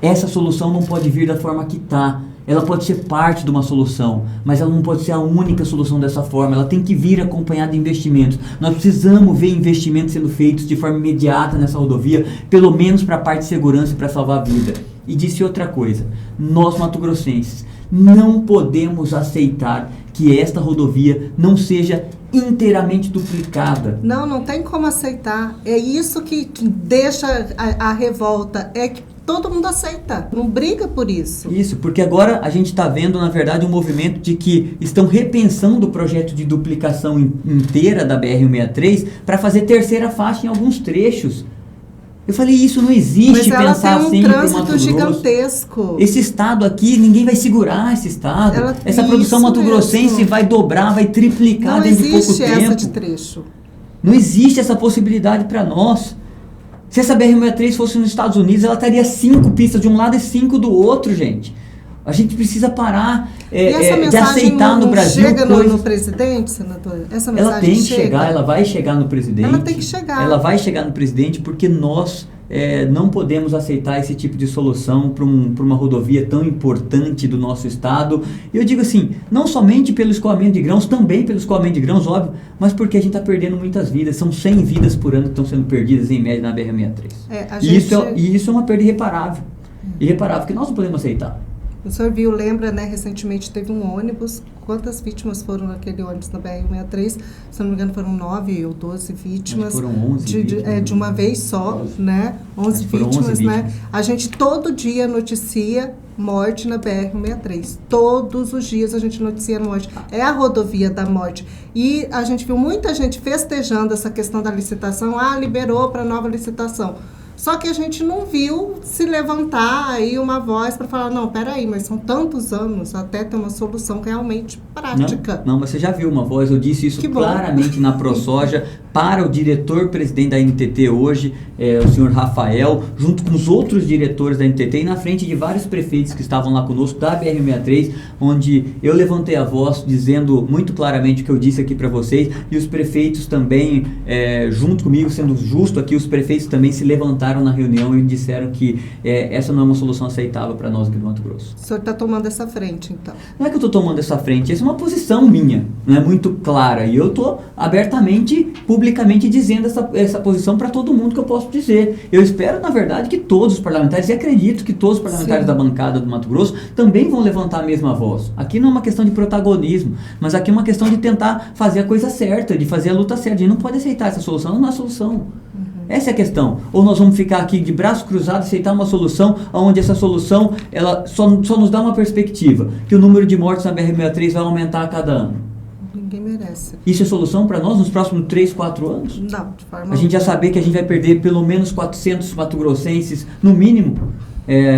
C: Essa solução não pode vir da forma que está. Ela pode ser parte de uma solução, mas ela não pode ser a única solução dessa forma. Ela tem que vir acompanhada de investimentos. Nós precisamos ver investimentos sendo feitos de forma imediata nessa rodovia, pelo menos para a parte de segurança e para salvar a vida. E disse outra coisa, nós mato-grossenses não podemos aceitar que esta rodovia não seja inteiramente duplicada.
B: Não tem como aceitar. É isso que deixa a revolta, é que todo mundo aceita, não briga por isso.
C: Isso, porque agora a gente está vendo, na verdade, um movimento de que estão repensando o projeto de duplicação inteira da BR-163 para fazer terceira faixa em alguns trechos. Eu falei, isso não existe.
B: Mas ela
C: pensar
B: tem um
C: assim
B: trânsito gigantesco.
C: Esse estado aqui, ninguém vai segurar esse estado. Essa produção mato-grossense vai dobrar, vai triplicar dentro de pouco tempo.
B: Não existe essa de trecho.
C: Não existe essa possibilidade para nós. Se essa BR-163 fosse nos Estados Unidos, ela teria 5 pistas de um lado e 5 do outro, gente. A gente precisa parar de aceitar no Brasil.
B: Chega no presidente, senador? Essa mensagem
C: ela tem que chegar, ela vai chegar no presidente.
B: Ela tem que chegar.
C: Ela vai chegar no presidente porque nós não podemos aceitar esse tipo de solução para uma rodovia tão importante do nosso estado. E eu digo assim, não somente pelo escoamento de grãos, também pelo escoamento de grãos, óbvio, mas porque a gente está perdendo muitas vidas. São 100 vidas por ano que estão sendo perdidas em média na BR-163. E isso é uma perda irreparável. Irreparável, que nós não podemos aceitar.
B: O senhor lembra, né, recentemente teve um ônibus, quantas vítimas foram naquele ônibus na BR-163? Se não me engano foram 9 ou 12 vítimas.
C: Foram 11 vítimas.
B: De uma vez só, 11. Né? 11 vítimas, né? A gente todo dia noticia morte na BR-163. Todos os dias a gente noticia morte. É a rodovia da morte. E a gente viu muita gente festejando essa questão da licitação. Liberou para nova licitação. Só que a gente não viu se levantar aí uma voz para falar, não, peraí, mas são tantos anos até ter uma solução realmente prática.
C: Não, mas você já viu uma voz, eu disse isso claramente na ProSoja para o diretor-presidente da NTT hoje, o senhor Rafael, junto com os outros diretores da NTT e na frente de vários prefeitos que estavam lá conosco da BR-163, onde eu levantei a voz dizendo muito claramente o que eu disse aqui para vocês, e os prefeitos também, junto comigo, sendo justo aqui, os prefeitos também se levantaram na reunião e disseram que essa não é uma solução aceitável para nós aqui do Mato Grosso.
B: O senhor está tomando essa frente, então?
C: Não é que eu estou tomando essa frente, essa é uma posição minha, não é muito clara, e eu estou abertamente, publicamente dizendo essa posição para todo mundo que eu posso dizer. Eu espero, na verdade, que todos os parlamentares, e acredito que todos os parlamentares da bancada do Mato Grosso também vão levantar a mesma voz. Aqui não é uma questão de protagonismo, mas aqui é uma questão de tentar fazer a coisa certa, de fazer a luta certa. A gente não pode aceitar essa solução, não é a solução. Essa é a questão. Ou nós vamos ficar aqui de braços cruzados e aceitar uma solução onde essa solução ela só nos dá uma perspectiva, que o número de mortes na BR-163 vai aumentar a cada ano.
B: Ninguém merece.
C: Isso é solução para nós nos próximos 3, 4 anos?
B: Não, de forma
C: A gente já saber que a gente vai perder pelo menos 400 mato-grossenses, no mínimo,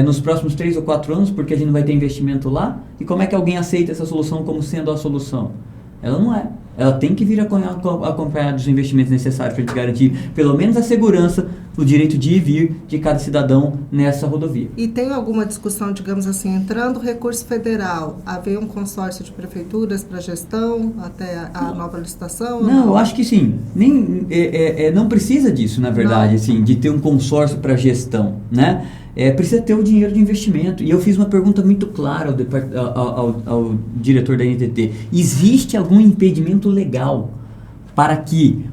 C: nos próximos 3 ou 4 anos, porque a gente não vai ter investimento lá. E como é que alguém aceita essa solução como sendo a solução? Ela não é. Ela tem que vir acompanhada dos investimentos necessários para a gente garantir pelo menos a segurança, o direito de ir e vir de cada cidadão nessa rodovia.
B: E tem alguma discussão, digamos assim, entrando recurso federal, haver um consórcio de prefeituras para gestão até a nova licitação?
C: Não, eu acho que sim. Não precisa disso, na verdade, assim, de ter um consórcio para gestão, né? Precisa ter o dinheiro de investimento. E eu fiz uma pergunta muito clara ao diretor da NTT. Existe algum impedimento legal para que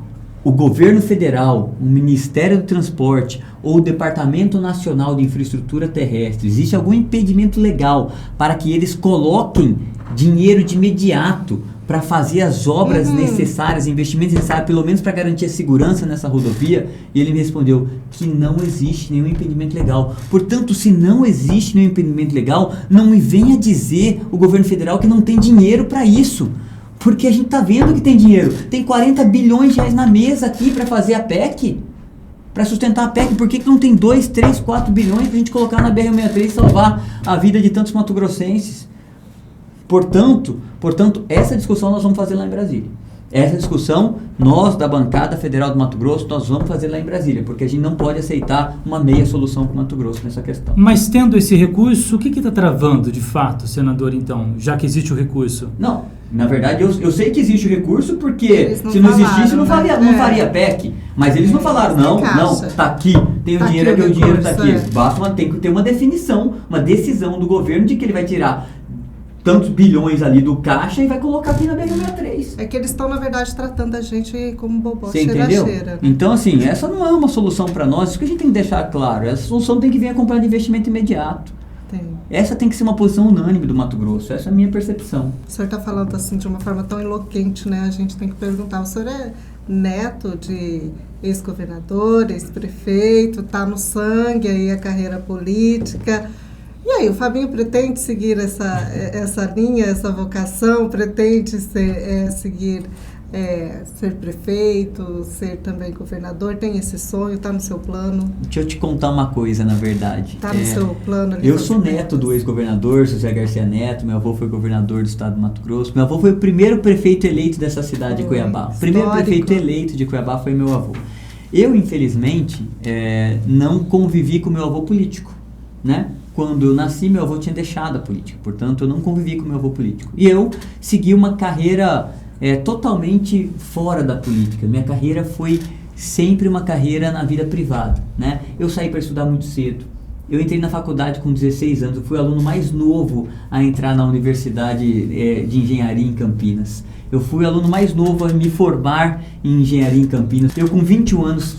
C: o governo federal, o Ministério do Transporte ou o Departamento Nacional de Infraestrutura Terrestre, existe algum impedimento legal para que eles coloquem dinheiro de imediato para fazer as obras necessárias, investimentos necessários, pelo menos para garantir a segurança nessa rodovia? E ele me respondeu que não existe nenhum impedimento legal. Portanto, se não existe nenhum impedimento legal, não me venha dizer o governo federal que não tem dinheiro para isso. Porque a gente está vendo que tem dinheiro. Tem 40 bilhões de reais na mesa aqui para fazer a PEC, para sustentar a PEC. Por que não tem 2, 3, 4 bilhões para a gente colocar na BR-163 e salvar a vida de tantos mato-grossenses? Portanto, essa discussão nós vamos fazer lá em Brasília. Essa discussão, nós da bancada federal do Mato Grosso, nós vamos fazer lá em Brasília, porque a gente não pode aceitar uma meia solução para o Mato Grosso nessa questão.
D: Mas tendo esse recurso, o que está travando de fato, senador, então, já que existe o recurso?
C: Não, na verdade eu sei que existe o recurso, porque
B: não
C: se não
B: falaram,
C: existisse não faria PEC, mas eles não falaram, não, tá aqui, tem o dinheiro, o dinheiro está aqui. Basta tem que ter uma definição, uma decisão do governo de que ele vai tirar tantos bilhões ali do caixa e vai colocar aqui na BR-163.
B: É que eles estão, na verdade, tratando a gente como bobó
C: Você entendeu?
B: Né?
C: Então, assim, essa não é uma solução para nós, isso que a gente tem que deixar claro. Essa solução tem que vir acompanhada de investimento imediato. Essa tem que ser uma posição unânime do Mato Grosso, essa é a minha percepção.
B: O senhor está falando assim de uma forma tão eloquente, né? A gente tem que perguntar, o senhor é neto de ex-governador, ex-prefeito, está no sangue aí a carreira política. E aí, o Fabinho pretende seguir essa linha, essa vocação? Pretende seguir ser prefeito, ser também governador? Tem esse sonho? Está no seu plano?
C: Deixa eu te contar uma coisa, na verdade.
B: Está no seu plano? Ali,
C: eu sou neto do ex-governador José Garcia Neto, meu avô foi governador do estado do Mato Grosso, meu avô foi o primeiro prefeito eleito dessa cidade de Cuiabá. O primeiro prefeito eleito de Cuiabá foi meu avô. Eu, infelizmente, não convivi com meu avô político, né? Quando eu nasci, meu avô tinha deixado a política, portanto, eu não convivi com meu avô político. E eu segui uma carreira totalmente fora da política. Minha carreira foi sempre uma carreira na vida privada, né? Eu saí para estudar muito cedo. Eu entrei na faculdade com 16 anos, eu fui o aluno mais novo a entrar na Universidade de Engenharia em Campinas. Eu fui o aluno mais novo a me formar em Engenharia em Campinas. Eu com 21 anos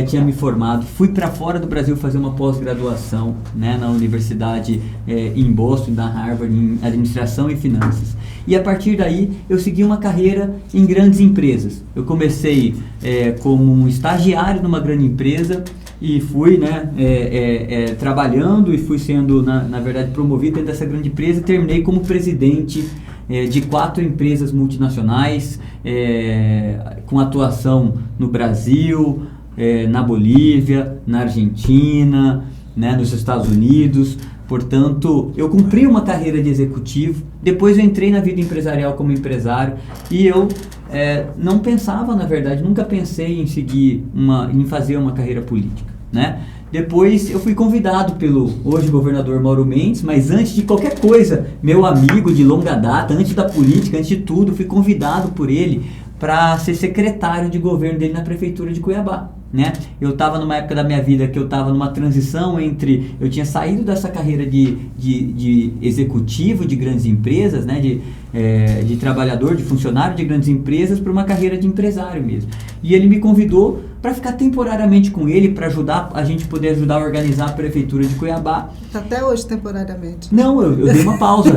C: tinha me formado, fui para fora do Brasil fazer uma pós-graduação, né, na universidade em Boston, na Harvard, em Administração e Finanças. E a partir daí eu segui uma carreira em grandes empresas. Eu comecei como um estagiário numa grande empresa, e fui trabalhando e fui sendo, na verdade, promovido dentro dessa grande empresa e terminei como presidente de 4 empresas multinacionais, com atuação no Brasil, na Bolívia, na Argentina, né, nos Estados Unidos. Portanto, eu cumpri uma carreira de executivo, depois eu entrei na vida empresarial como empresário e eu não pensava, na verdade, nunca pensei em fazer uma carreira política, né? Depois eu fui convidado pelo hoje governador Mauro Mendes, mas antes de qualquer coisa, meu amigo de longa data, antes da política, antes de tudo, fui convidado por ele para ser secretário de governo dele na prefeitura de Cuiabá, né? Eu estava numa época da minha vida que eu estava numa transição entre... Eu tinha saído dessa carreira de executivo de grandes empresas, né? De trabalhador, de funcionário de grandes empresas, para uma carreira de empresário mesmo. E ele me convidou para ficar temporariamente com ele, para ajudar a gente poder ajudar a organizar a prefeitura de Cuiabá.
B: Até hoje, temporariamente.
C: Não, eu dei uma pausa,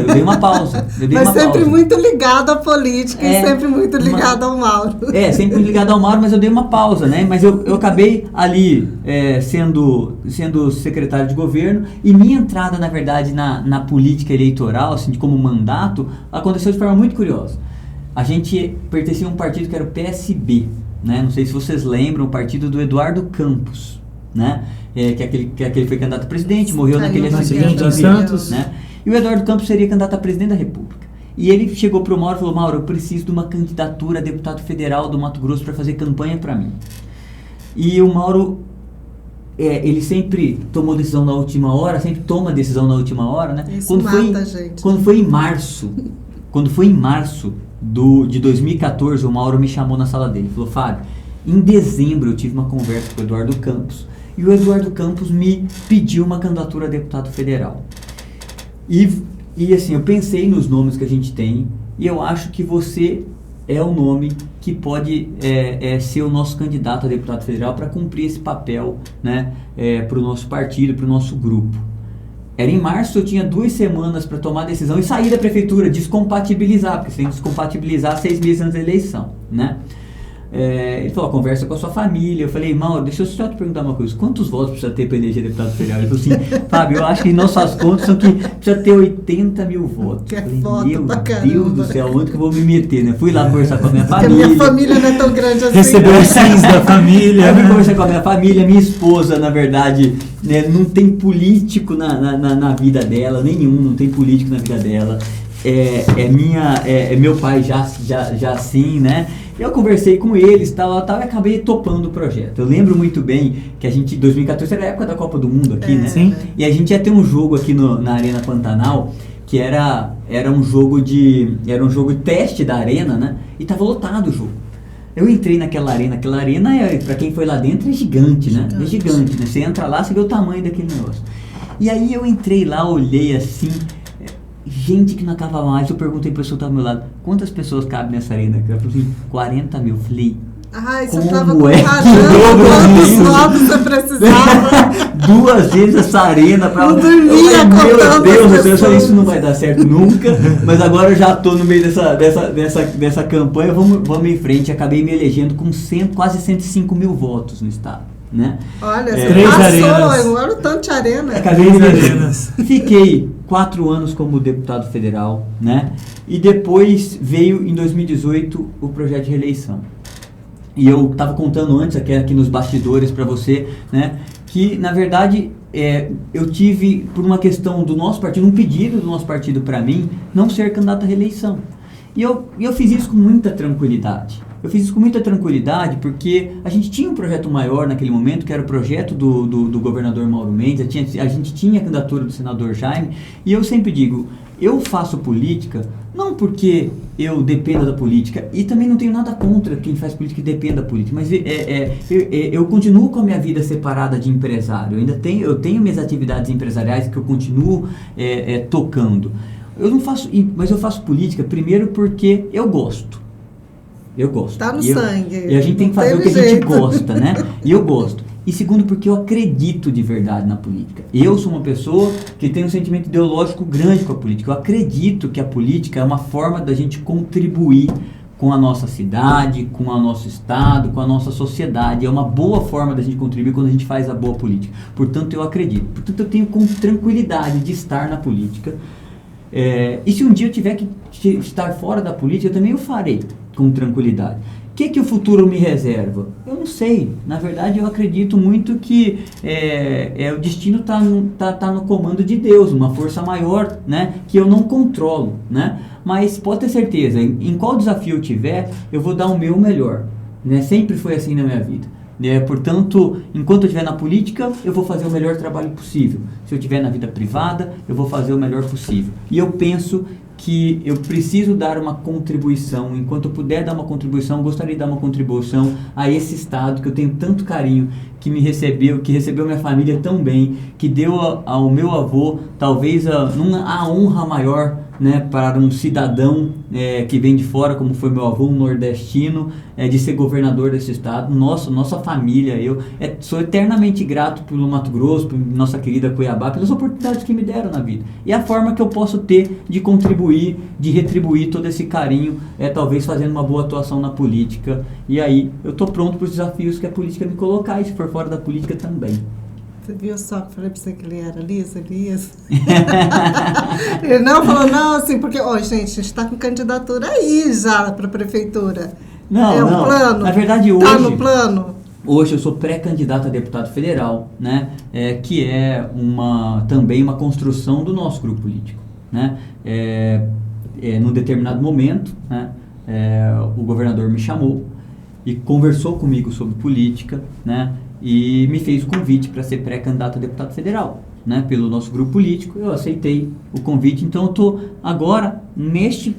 B: Mas sempre muito ligado à política e sempre muito ligado ao Mauro.
C: Sempre ligado ao Mauro, mas eu dei uma pausa, né? Mas eu acabei ali sendo secretário de governo e minha entrada, na verdade, na política eleitoral, assim, como mandato, aconteceu de forma muito curiosa. A gente pertencia a um partido que era o PSB, né? Não sei se vocês lembram, o partido do Eduardo Campos, né? Que aquele foi candidato a presidente, morreu naquele acidente de Santos, né? E o Eduardo Campos seria candidato a presidente da República. E ele chegou para o Mauro e falou: Mauro, eu preciso de uma candidatura a deputado federal do Mato Grosso para fazer campanha para mim. E o Mauro, ele sempre tomou decisão na última hora, sempre toma decisão na última hora, né?
B: Isso mata a gente.
C: Quando foi em março de 2014, o Mauro me chamou na sala dele e falou: Fábio, em dezembro eu tive uma conversa com o Eduardo Campos e o Eduardo Campos me pediu uma candidatura a deputado federal. E assim, eu pensei nos nomes que a gente tem e eu acho que você é o nome que pode ser o nosso candidato a deputado federal para cumprir esse papel, né, para o nosso partido, para o nosso grupo. Era em março, eu tinha 2 semanas para tomar a decisão e sair da prefeitura, descompatibilizar, porque você tem que descompatibilizar 6 meses antes da eleição, né? Ele falou, conversa com a sua família. Eu falei, Mauro, deixa eu só te perguntar uma coisa, quantos votos precisa ter para eleger deputado federal? Ele falou assim, Fábio, eu acho que em nossas contas são que precisa ter 80 mil votos.
B: Que
C: eu falei,
B: voto
C: meu
B: pra
C: Deus
B: caramba.
C: do céu, onde que eu vou me meter, né? Fui lá conversar com a minha
B: Porque a
C: família.
B: minha família não é tão grande assim.
D: Recebeu os sims da família.
C: Aí eu fui
D: né?
C: conversar com a minha família, minha esposa, na verdade, né, não tem político na vida dela, nenhum, não tem político na vida dela. Meu pai já assim, né? Eu conversei com eles, tal, e acabei topando o projeto. Eu lembro muito bem que a gente, 2014 era a época da Copa do Mundo aqui, né?
D: Sim.
C: E a gente ia ter um jogo aqui na Arena Pantanal, que era um jogo de teste da arena, né? E tava lotado o jogo. Eu entrei naquela arena, pra quem foi lá dentro, é gigante, né? É gigante, né? Você entra lá, você vê o tamanho daquele negócio. E aí eu entrei lá, olhei assim, gente que não acaba mais. Eu perguntei pra pessoa que tava do meu lado, quantas pessoas cabem nessa arena? Ela falou assim, 40 mil. Falei,
B: Ai, você
C: como
B: tava
C: é que
B: rajando quantos
C: dobro
B: votos você precisava.
C: 2 vezes essa arena pra...
B: Não dormia
C: Meu
B: contando
C: Deus
B: as
C: do céu, eu falei,
B: pessoas.
C: isso não vai dar certo nunca. Mas agora eu já tô no meio dessa campanha, vamos em frente. Acabei me elegendo com quase 105 mil votos no estado, né?
B: Olha, você
D: 3
B: passou,
D: arenas.
B: olha o tanto de arena.
C: Acabei
D: 3
C: me
D: arenas.
C: Fiquei 4 anos como deputado federal, né? E depois veio em 2018 o projeto de reeleição. E eu estava contando antes aqui nos bastidores para você, né? Que na verdade eu tive, por uma questão do nosso partido, um pedido do nosso partido para mim, não ser candidato à reeleição. E eu fiz isso com muita tranquilidade. Eu fiz isso com muita tranquilidade porque a gente tinha um projeto maior naquele momento, que era o projeto do governador Mauro Mendes, a gente tinha a candidatura do senador Jaime, e eu sempre digo, eu faço política não porque eu dependo da política, e também não tenho nada contra quem faz política e depende da política, mas eu continuo com a minha vida separada de empresário, eu tenho minhas atividades empresariais que eu continuo tocando. Mas eu faço política primeiro porque eu gosto. Eu gosto.
B: Tá no sangue.
C: E a gente tem que
B: Não
C: fazer o que
B: teve
C: a gente
B: jeito.
C: gosta, né? E eu gosto. E segundo, porque eu acredito de verdade na política. Eu sou uma pessoa que tem um sentimento ideológico grande com a política. Eu acredito que a política é uma forma da gente contribuir com a nossa cidade, com o nosso estado, com a nossa sociedade. É uma boa forma da gente contribuir quando a gente faz a boa política. Portanto, eu acredito. Portanto, eu tenho com tranquilidade de estar na política. E se um dia eu tiver que estar fora da política, eu também o farei com tranquilidade. O que o futuro me reserva? Eu não sei. Na verdade, eu acredito muito que o destino está no comando de Deus, uma força maior, né, que eu não controlo, né? Mas pode ter certeza, em qual desafio eu tiver, eu vou dar o meu melhor, né? Sempre foi assim na minha vida. Portanto, enquanto eu estiver na política, eu vou fazer o melhor trabalho possível. Se eu estiver na vida privada, eu vou fazer o melhor possível. E eu penso que eu preciso dar uma contribuição. Enquanto eu puder dar uma contribuição, gostaria de dar uma contribuição a esse estado que eu tenho tanto carinho, que me recebeu, que recebeu minha família tão bem, que deu ao meu avô talvez a honra maior, né, para um cidadão que vem de fora, como foi meu avô, um nordestino, de ser governador desse estado. Nossa família, eu sou eternamente grato pelo Mato Grosso, por nossa querida Cuiabá, pelas oportunidades que me deram na vida. E a forma que eu posso ter de contribuir, de retribuir todo esse carinho, talvez fazendo uma boa atuação na política. E aí, eu estou pronto para os desafios que a política me colocar, e se for fora da política também.
B: Você viu só que eu falei pra você que ele era liso, Elias? Ele não falou, não, assim, porque, gente, a gente tá com candidatura aí já pra prefeitura.
C: Não,
B: um plano?
C: Na verdade, hoje...
B: Tá no plano?
C: Hoje eu sou pré-candidato a deputado federal, né? Que é também uma construção do nosso grupo político, né? Num determinado momento, né? O governador me chamou e conversou comigo sobre política, né? E me fez o convite para ser pré-candidato a deputado federal, né, pelo nosso grupo político. Eu aceitei o convite, então eu estou agora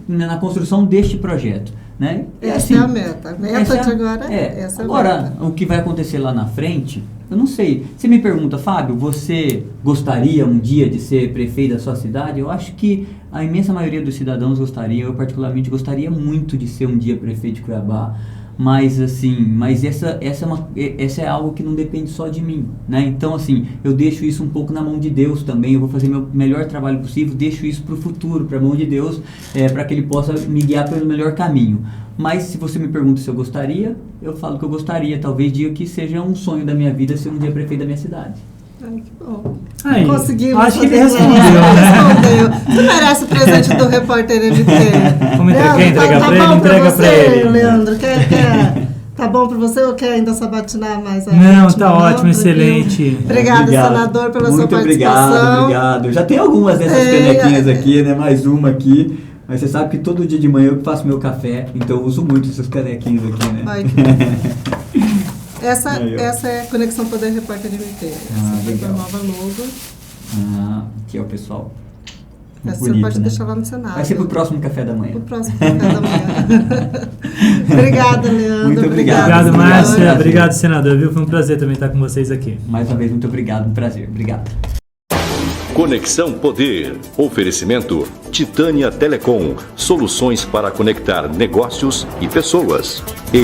C: na construção deste projeto, né?
B: Essa é a meta. A meta de agora essa
C: agora,
B: é a meta.
C: O que vai acontecer lá na frente, eu não sei. Você me pergunta, Fábio, você gostaria um dia de ser prefeito da sua cidade? Eu acho que a imensa maioria dos cidadãos gostaria. Eu particularmente gostaria muito de ser um dia prefeito de Cuiabá. mas assim, essa é algo que não depende só de mim, né? Então assim, eu deixo isso um pouco na mão de Deus também. Eu vou fazer meu melhor trabalho possível, deixo isso para o futuro, para a mão de Deus, para que Ele possa me guiar pelo melhor caminho. Mas se você me pergunta se eu gostaria, eu falo que eu gostaria. Talvez diga que seja um sonho da minha vida ser um dia prefeito da minha cidade.
B: Ai, que bom.
D: Aí,
B: Conseguimos.
D: acho que ele
B: fazer
D: respondeu,
B: né? Você merece o presente do repórter MT.
D: Quer entregar pra ele?
B: Bom
D: Entrega
B: você,
D: pra ele.
B: Leandro, tá bom pra você ou quer ainda sabatinar mais a
D: Não,
B: gente?
D: tá ótimo,
B: Tranquilo?
D: excelente.
B: Obrigado, senador, pela sua participação.
C: Muito obrigado. Já tem algumas dessas canequinhas aqui, né? Mais uma aqui. Mas você sabe que todo dia de manhã eu faço meu café, então eu uso muito essas canequinhas aqui, né?
B: Ai, que bom. Essa é a Conexão Poder Repórter MT. Essa é a nova logo.
C: Aqui é o pessoal.
B: Essa
C: Bonito,
B: você pode
C: né?
B: deixar lá no Senado.
C: Vai ser pro próximo café da manhã.
B: Pro próximo café da manhã. Obrigada, Leandro.
C: Muito obrigado.
D: Obrigado, Márcia.
C: Senador.
D: Obrigado, senador. Viu? Foi um prazer também estar com vocês aqui.
C: Mais uma vez, muito obrigado. Um prazer. Obrigado.
A: Conexão Poder. Oferecimento Titânia Telecom. Soluções para conectar negócios e pessoas. E